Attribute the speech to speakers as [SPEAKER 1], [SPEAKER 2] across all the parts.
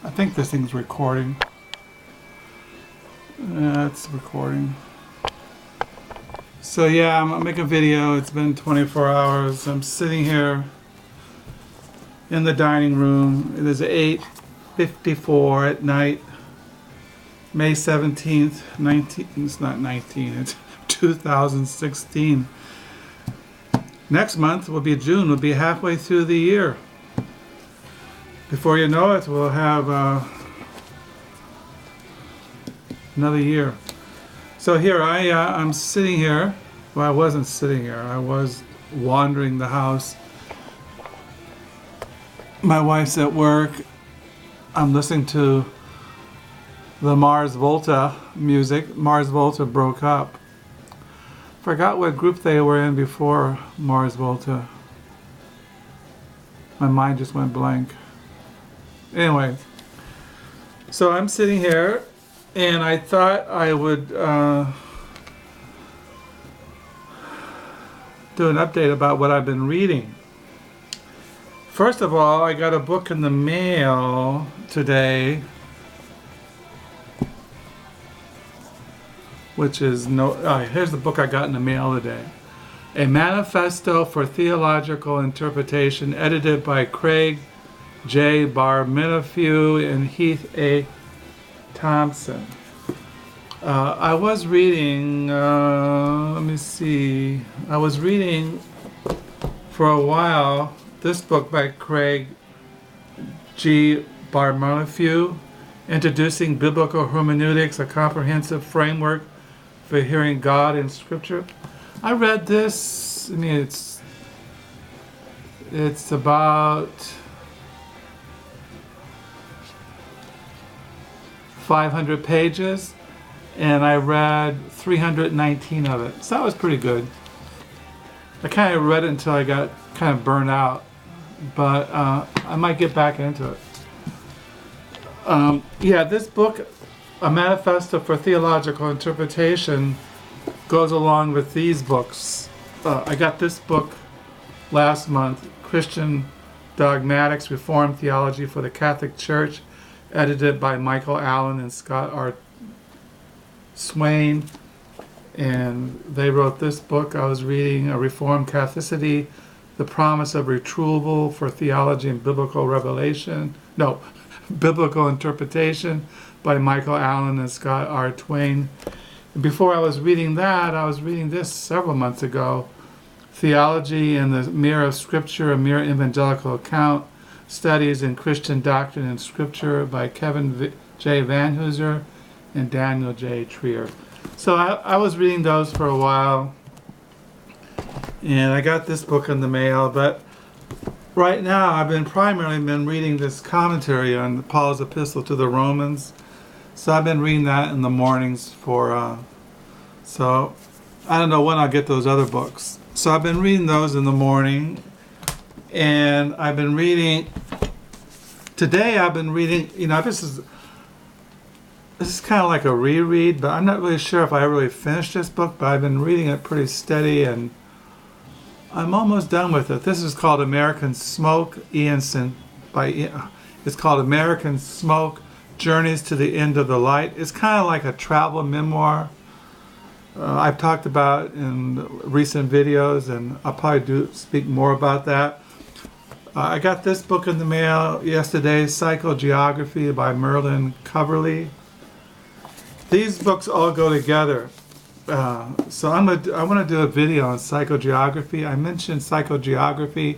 [SPEAKER 1] I think this thing's recording. Yeah, it's recording. So yeah, I'm gonna make a video. It's been 24 hours. I'm sitting here in the dining room. It is 8:54 at night, May 17th, it's not 19, it's 2016. Next month will be June, we'll be halfway through the year. Before you know it, we'll have another year. So here I'm sitting here. Well, I wasn't sitting here. I was wandering the house. My wife's at work. I'm listening to the Mars Volta music. Mars Volta broke up. Forgot what group they were in before Mars Volta. My mind just went blank. Anyway, so I'm sitting here, and I thought I would do an update about what I've been reading. First of all, I got a book in the mail today, which is here's the book I got in the mail today. A Manifesto for Theological Interpretation, edited by Craig J. Barminafew and Heath A. Thompson. I was reading, let me see, I was reading for a while this book by Craig G. Barminafew, Introducing Biblical Hermeneutics, a Comprehensive Framework for Hearing God in Scripture. I read this, I mean, it's about 500 pages, and I read 319 of it. So that was pretty good. I kind of read it until I got kind of burned out, but I might get back into it. Yeah, this book, A Manifesto for Theological Interpretation, goes along with these books. I got this book last month, Christian Dogmatics, Reformed Theology for the Catholic Church, edited by Michael Allen and Scott R. Swain. And they wrote this book. I was reading A Reformed Catholicity, The Promise of Retrieval for Theology and Biblical Revelation. No, Biblical Interpretation by Michael Allen and Scott R. Twain. And before I was reading that, I was reading this several months ago, Theology in the Mirror of Scripture, a Mere Evangelical Account, Studies in Christian Doctrine and Scripture by Kevin J. Van Hooser and Daniel J. Trier. So I was reading those for a while, and I got this book in the mail, but right now I've primarily been reading this commentary on Paul's epistle to the Romans. So I've been reading that in the mornings so I don't know when I'll get those other books. So I've been reading those in the morning, and I've been reading, today I've been reading, this is kind of like a reread, but I'm not really sure if I really finished this book, but I've been reading it pretty steady, and I'm almost done with it. This is called American Smoke, it's called American Smoke, Journeys to the End of the Light. It's kind of like a travel memoir. I've talked about in recent videos, and I'll probably speak more about that. I got this book in the mail yesterday, Psychogeography by Merlin Coverley. These books all go together. So I want to do a video on psychogeography. I mentioned psychogeography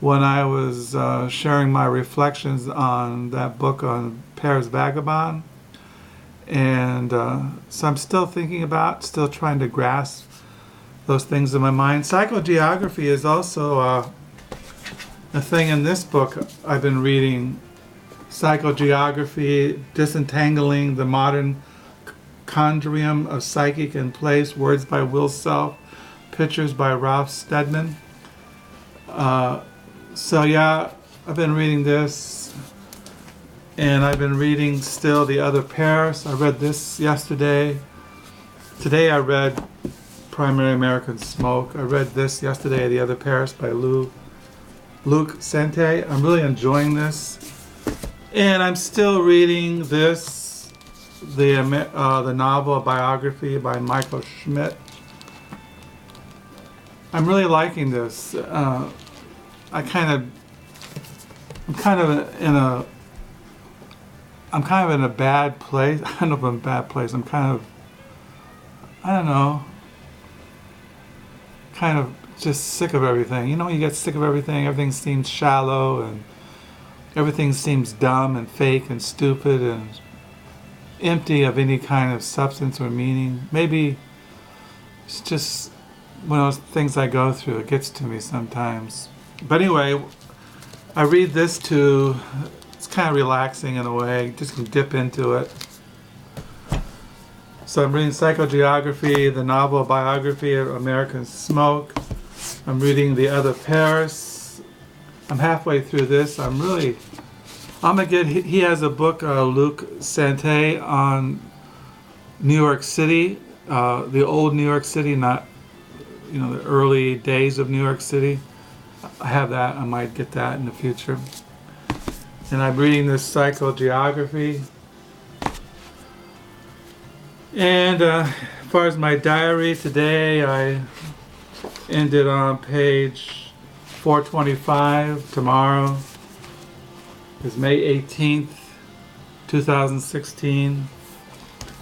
[SPEAKER 1] when I was sharing my reflections on that book on Paris Vagabond. And so I'm still still trying to grasp those things in my mind. Psychogeography is also a thing in this book I've been reading. Psychogeography, Disentangling the Modern Conundrum of Psychic and Place, words by Will Self, pictures by Ralph Steadman. So yeah, I've been reading this, and I've been reading still the other Paris. I read this yesterday. Today I read Primary American Smoke. I read this yesterday, The Other Paris by Luc Sente. I'm really enjoying this. And I'm still reading this, the novel, a biography by Michael Schmidt. I'm really liking this. I'm kind of in a bad place. I don't know if I'm in a bad place. I'm kind of, I don't know, kind of just sick of everything. You know, when you get sick of everything, everything seems shallow and everything seems dumb and fake and stupid and empty of any kind of substance or meaning. Maybe it's just one of those things I go through. It gets to me sometimes. But anyway, I read this too. It's kind of relaxing in a way. Just can dip into it. So I'm reading Psychogeography, the novel biography of American Smoke. I'm reading The Other Paris. I'm halfway through this. I'm gonna get, he has a book, Luc Sante, on New York City, the old New York City, not, the early days of New York City. I have that. I might get that in the future. And I'm reading this Psychogeography. And as far as my diary today, I ended on page 425. Tomorrow is May 18th, 2016.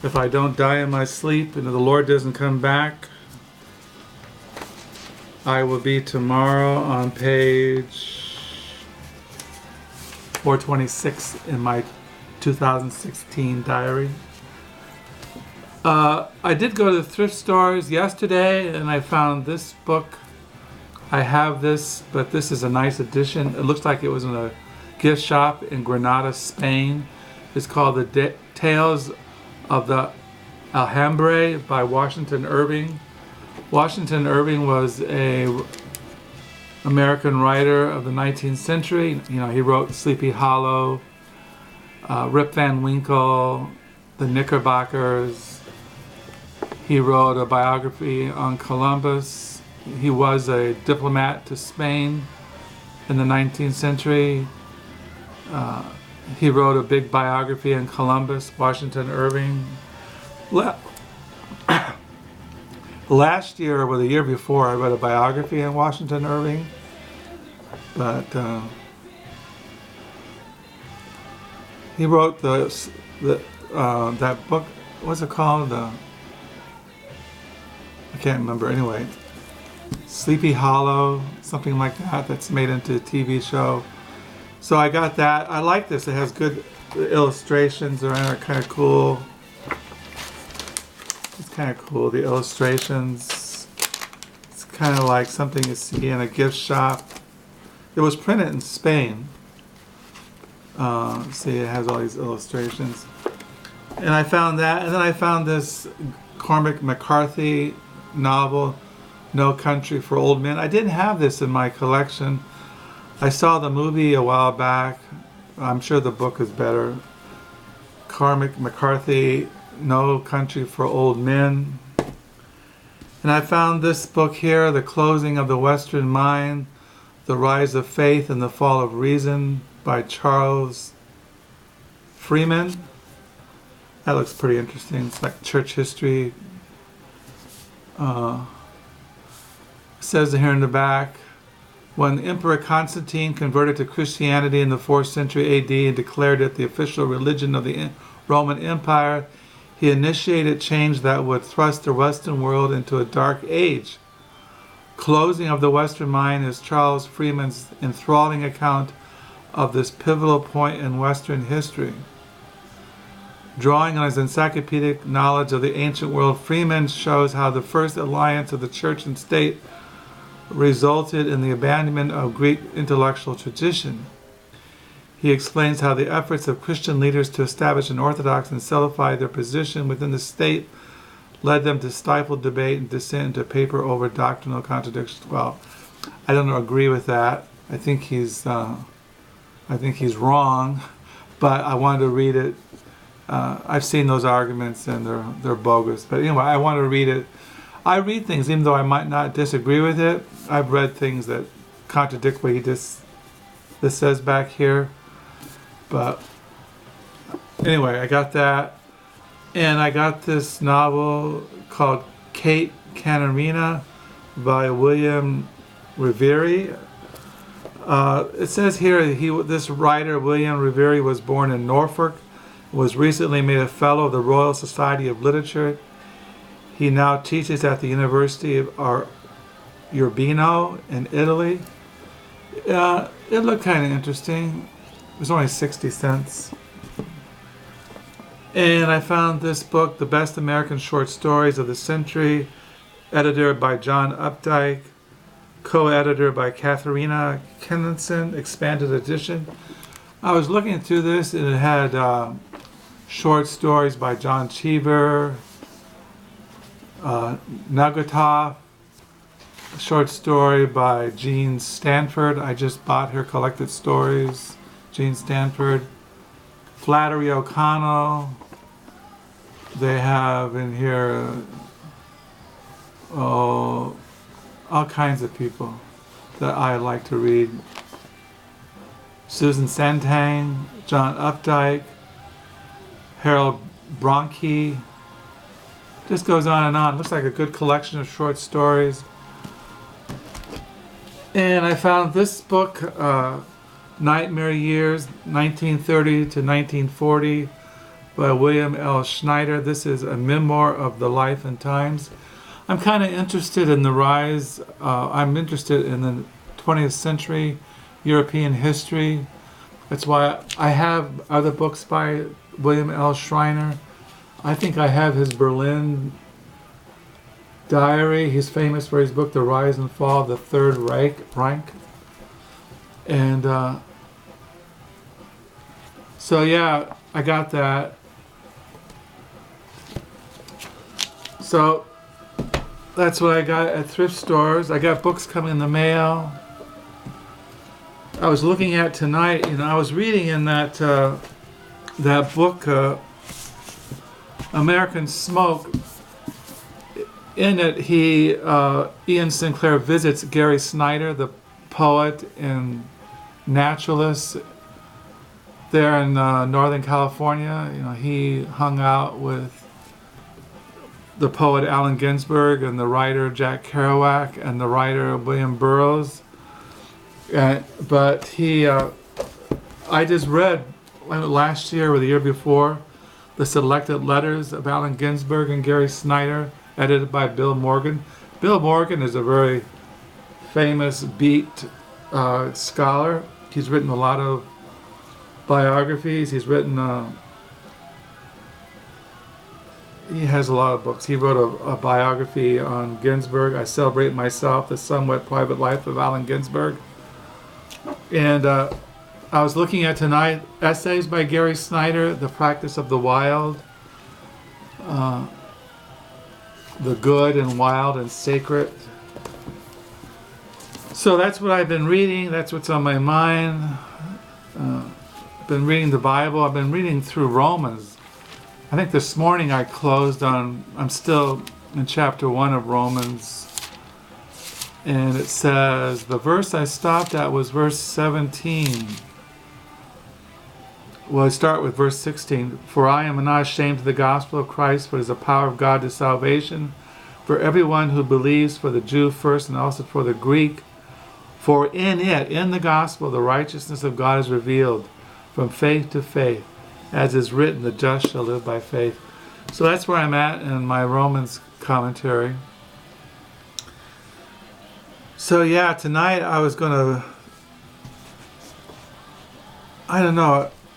[SPEAKER 1] If I don't die in my sleep and if the Lord doesn't come back, I will be tomorrow on page 426 in my 2016 diary. I did go to the thrift stores yesterday and I found this book. I have this, but this is a nice edition. It looks like it was in a gift shop in Granada, Spain. It's called The Tales of the Alhambra by Washington Irving. Washington Irving was an American writer of the 19th century. He wrote Sleepy Hollow, Rip Van Winkle, The Knickerbockers. He wrote a biography on Columbus. He was a diplomat to Spain in the 19th century. He wrote a big biography on Columbus, Washington Irving. Last year or the year before, I read a biography on Washington Irving. But he wrote that book. What's it called? I can't remember. Anyway, Sleepy Hollow, something like that. That's made into a TV show. So I got that. I like this. It has good illustrations around it. Kind of cool. It's kind of cool. The illustrations. It's kind of like something you see in a gift shop. It was printed in Spain. See, it has all these illustrations. And I found that. And then I found this Cormac McCarthy novel, No Country for Old Men. I didn't have this in my collection. I saw the movie a while back. I'm sure the book is better. Cormac McCarthy, No Country for Old Men. And I found this book here, The Closing of the Western Mind, The Rise of Faith and the Fall of Reason by Charles Freeman. That looks pretty interesting. It's like church history. It says here in the back, when Emperor Constantine converted to Christianity in the 4th century AD and declared it the official religion of the Roman Empire, he initiated change that would thrust the Western world into a dark age. Closing of the Western Mind is Charles Freeman's enthralling account of this pivotal point in Western history. Drawing on his encyclopedic knowledge of the ancient world, Freeman shows how the first alliance of the church and state resulted in the abandonment of Greek intellectual tradition. He explains how the efforts of Christian leaders to establish an orthodox and solidify their position within the state led them to stifle debate and descend into paper over doctrinal contradictions. Well, I don't agree with that. I think he's wrong, but I wanted to read it. I've seen those arguments and they're bogus. But anyway, I want to read it. I read things even though I might not disagree with it. I've read things that contradict what this says back here. But Anyway, I got that. And I got this novel called Kate Canarina by William Riveri. It says here this writer, William Riveri, was born in Norfolk, was recently made a Fellow of the Royal Society of Literature. He now teaches at the University of Urbino in Italy. It looked kind of interesting. It was only 60 cents. And I found this book, The Best American Short Stories of the Century, edited by John Updike, co-editor by Katharina Kenninson, expanded edition. I was looking through this, and it had short stories by John Cheever, Nugatoff, a short story by Jean Stanford. I just bought her collected stories. Jean Stanford. Flannery O'Connell. They have in here all kinds of people that I like to read. Susan Sontag, John Updike, Harold Bronke. Just goes on and on. Looks like a good collection of short stories. And I found this book, Nightmare Years, 1930 to 1940, by William L. Schneider. This is a memoir of the life and times. I'm kind of interested in the rise, I'm interested in the 20th century European history. That's why I have other books by William L. Schreiner. I think I have his Berlin diary. He's famous for his book, The Rise and Fall of the Third Reich. And so yeah, I got that. So that's what I got at thrift stores. I got books coming in the mail. I was looking at tonight, I was reading in that book, American Smoke. In it, Ian Sinclair visits Gary Snyder, the poet and naturalist there in Northern California. He hung out with the poet Allen Ginsberg and the writer Jack Kerouac and the writer William Burroughs. But I just read last year or the year before the selected letters of Allen Ginsberg and Gary Snyder, edited by Bill Morgan. Bill Morgan is a very famous beat scholar. He's written a lot of biographies. He's written he has a lot of books. He wrote a biography on Ginsberg, I Celebrate Myself, The Somewhat Private Life of Allen Ginsberg. And I was looking at tonight essays by Gary Snyder, The Practice of the Wild, The Good and Wild and Sacred. So that's what I've been reading. That's what's on my mind. I've been reading the Bible. I've been reading through Romans. I think this morning I closed on, I'm still in chapter 1 of Romans. And it says, the verse I stopped at was verse 17. Well, I start with verse 16. For I am not ashamed of the gospel of Christ, for it is the power of God to salvation for everyone who believes, for the Jew first and also for the Greek. For in it, in the gospel, the righteousness of God is revealed from faith to faith. As is written, the just shall live by faith. So that's where I'm at in my Romans commentary. So yeah, tonight I was going to, I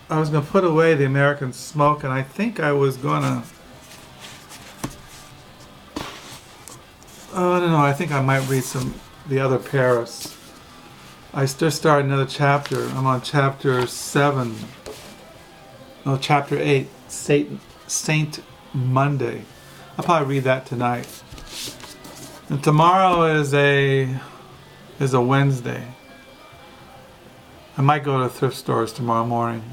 [SPEAKER 1] was going to put away the American Smoke, and I think I was going to, I think I might read the other Paris. I just started another chapter. I'm on chapter 7. No, chapter 8, Saint Monday. I'll probably read that tonight. And tomorrow is a Wednesday. I might go to thrift stores tomorrow morning.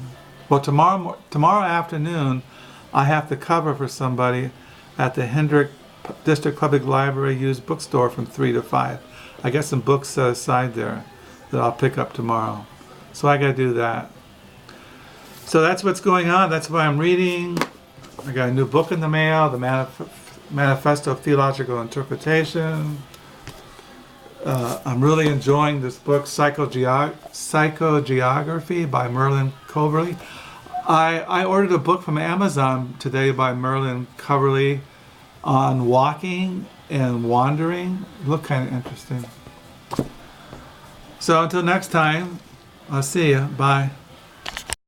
[SPEAKER 1] Well, tomorrow afternoon, I have to cover for somebody at the Hendrick District Public Library used bookstore from 3 to 5. I got some books set aside there that I'll pick up tomorrow. So I got to do that. So that's what's going on. That's what I'm reading. I got a new book in the mail, the Manifesto of Theological Interpretation. I'm really enjoying this book, Psychogeography by Merlin Coverley. I ordered a book from Amazon today by Merlin Coverley on walking and wandering. Look kind of interesting. So until next time, I'll see you. Bye.